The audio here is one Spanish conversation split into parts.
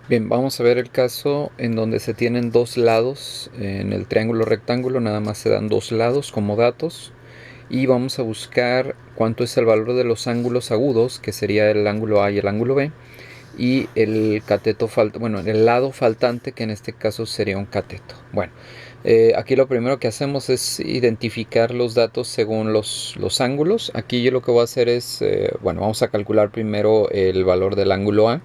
Bien, vamos a ver el caso en donde se tienen dos lados. En el triángulo rectángulo nada más se dan dos lados como datos. Y vamos a buscar cuánto es el valor de los ángulos agudos, que sería el ángulo A y el ángulo B. Y el cateto el lado faltante, que en este caso sería un cateto. Bueno, aquí lo primero que hacemos es identificar los datos según los ángulos. Aquí yo lo que voy a hacer es, vamos a calcular primero el valor del ángulo A.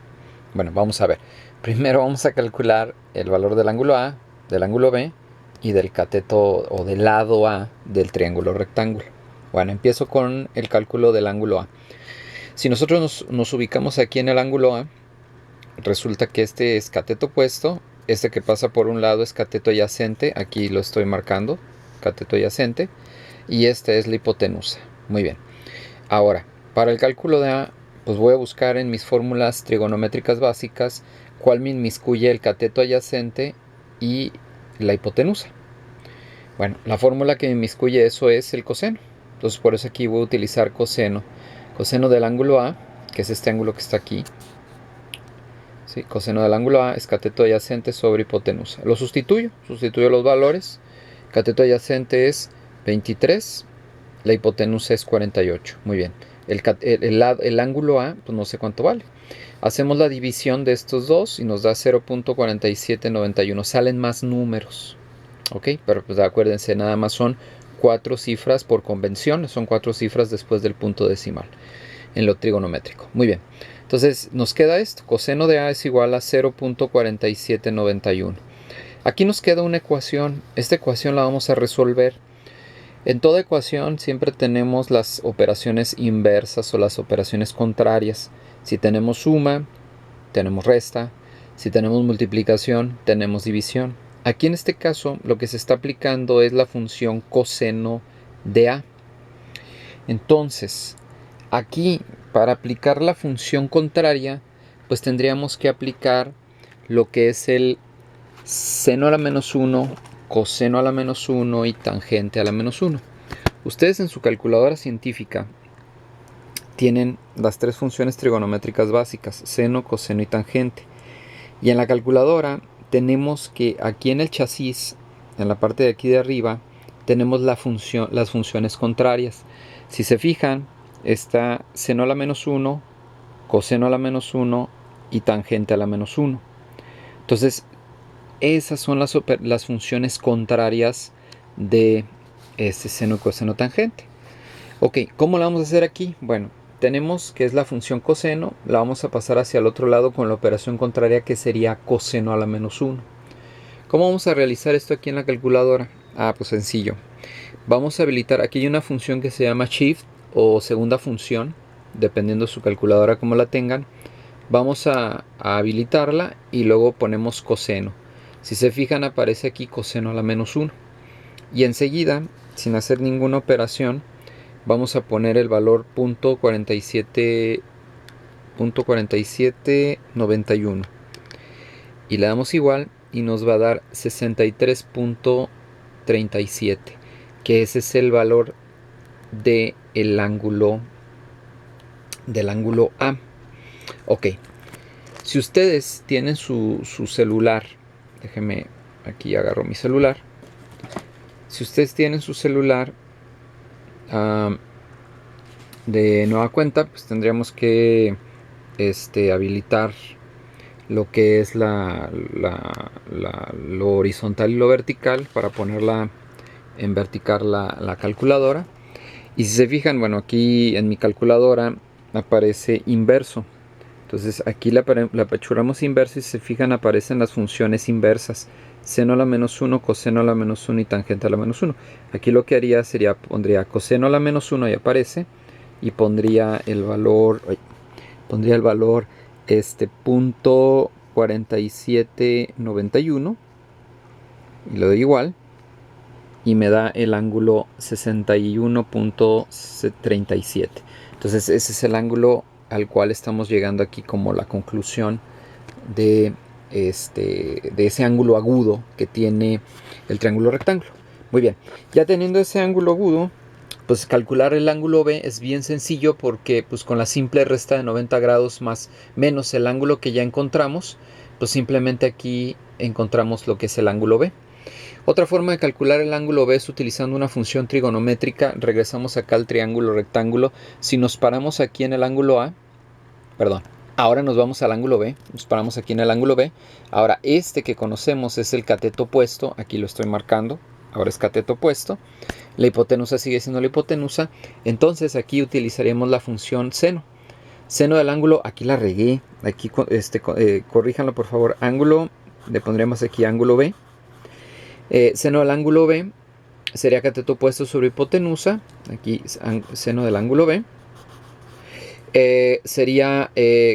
Bueno, vamos a ver. Primero vamos a calcular el valor del ángulo A, del ángulo B y del cateto o del lado A del triángulo rectángulo. Bueno, empiezo con el cálculo del ángulo A. Si nosotros nos ubicamos aquí en el ángulo A, resulta que este es cateto opuesto, este que pasa por un lado es cateto adyacente, aquí lo estoy marcando, cateto adyacente, y esta es la hipotenusa. Muy bien. Ahora, para el cálculo de A, pues voy a buscar en mis fórmulas trigonométricas básicas cuál me inmiscuye el cateto adyacente y la hipotenusa. Bueno, la fórmula que me inmiscuye eso es el coseno. Entonces por eso aquí voy a utilizar coseno. Coseno del ángulo A, que es este ángulo que está aquí. ¿Sí? Coseno del ángulo A es cateto adyacente sobre hipotenusa. Lo sustituyo los valores. Cateto adyacente es 23, la hipotenusa es 48. Muy bien. El ángulo A, pues no sé cuánto vale. Hacemos la división de estos dos y nos da 0.4791. Salen más números. ¿Ok? Pero pues acuérdense, nada más son 4 cifras por convención. Son 4 cifras después del punto decimal en lo trigonométrico. Muy bien. Entonces nos queda esto. Coseno de A es igual a 0.4791. Aquí nos queda una ecuación. Esta ecuación la vamos a resolver. En toda ecuación siempre tenemos las operaciones inversas o las operaciones contrarias. Si tenemos suma, tenemos resta. Si tenemos multiplicación, tenemos división. Aquí en este caso lo que se está aplicando es la función coseno de A. Entonces, aquí para aplicar la función contraria, pues tendríamos que aplicar lo que es el seno a la menos 1, coseno a la menos 1 y tangente a la menos 1. Ustedes en su calculadora científica tienen las tres funciones trigonométricas básicas, seno, coseno y tangente. Y en la calculadora tenemos que aquí en el chasis, en la parte de aquí de arriba, tenemos las funciones contrarias. Si se fijan, está seno a la menos 1, coseno a la menos 1 y tangente a la menos 1. Entonces, esas son las funciones contrarias de este seno, coseno, tangente. Ok, ¿cómo la vamos a hacer aquí? Bueno, tenemos que es la función coseno, la vamos a pasar hacia el otro lado con la operación contraria que sería coseno a la menos 1. ¿Cómo vamos a realizar esto aquí en la calculadora? Ah, pues sencillo. Vamos a habilitar, aquí hay una función que se llama shift o segunda función, dependiendo de su calculadora como la tengan. Vamos a habilitarla y luego ponemos coseno. Si se fijan aparece aquí coseno a la menos 1. Y enseguida, sin hacer ninguna operación, vamos a poner el valor .4791 y le damos igual y nos va a dar 63.37, que ese es el valor del ángulo A. Ok, si ustedes tienen su celular, déjenme aquí agarro mi celular. Si ustedes tienen su celular de nueva cuenta, pues tendríamos que habilitar lo que es lo horizontal y lo vertical para ponerla en vertical la calculadora. Y si se fijan, bueno, aquí en mi calculadora aparece inverso. Entonces aquí la apachurramos inverso y si se fijan aparecen las funciones inversas. Seno a la menos 1, coseno a la menos 1 y tangente a la menos 1. Aquí lo que haría sería, pondría coseno a la menos 1 y aparece. Y pondría el valor, punto 4791 y le doy igual y me da el ángulo 61.37. Entonces ese es el ángulo al cual estamos llegando aquí como la conclusión de ese ángulo agudo que tiene el triángulo rectángulo. Muy bien, ya teniendo ese ángulo agudo, pues calcular el ángulo B es bien sencillo porque pues con la simple resta de 90 grados más menos el ángulo que ya encontramos, pues simplemente aquí encontramos lo que es el ángulo B. Otra forma de calcular el ángulo B es utilizando una función trigonométrica. Regresamos acá al triángulo rectángulo. Si nos paramos aquí en el ángulo A, perdón, ahora nos vamos al ángulo B, nos paramos aquí en el ángulo B. Ahora este que conocemos es el cateto opuesto, aquí lo estoy marcando, ahora es cateto opuesto. La hipotenusa sigue siendo la hipotenusa, entonces aquí utilizaríamos la función seno. Seno del ángulo, aquí la regué, aquí corríjanlo por favor, ángulo, le pondremos aquí ángulo B. Seno del ángulo B sería cateto opuesto sobre hipotenusa, aquí seno del ángulo B.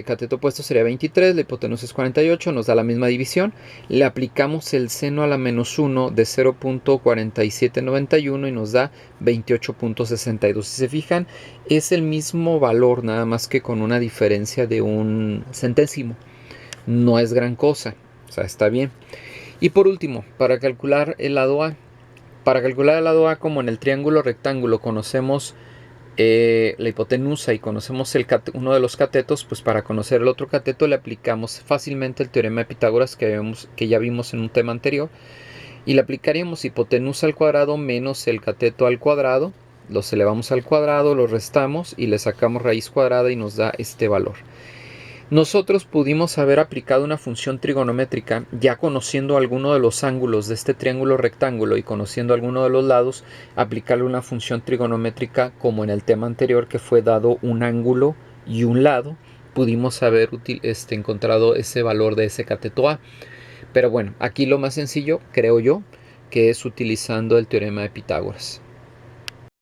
Cateto opuesto sería 23, la hipotenusa es 48, nos da la misma división. Le aplicamos el seno a la menos 1 de 0.4791 y nos da 28.62. Si se fijan, es el mismo valor, nada más que con una diferencia de un centésimo. No es gran cosa, o sea, está bien. Y por último, para calcular el lado A. Para calcular el lado A, como en el triángulo rectángulo conocemos la hipotenusa y conocemos uno de los catetos, pues para conocer el otro cateto le aplicamos fácilmente el teorema de Pitágoras que ya vimos en un tema anterior, y le aplicaríamos hipotenusa al cuadrado menos el cateto al cuadrado, los elevamos al cuadrado, los restamos y le sacamos raíz cuadrada y nos da este valor. Nosotros pudimos haber aplicado una función trigonométrica ya conociendo alguno de los ángulos de este triángulo rectángulo y conociendo alguno de los lados, aplicarle una función trigonométrica como en el tema anterior, que fue dado un ángulo y un lado, pudimos haber encontrado ese valor de ese cateto A. Pero bueno, aquí lo más sencillo, creo yo, que es utilizando el teorema de Pitágoras.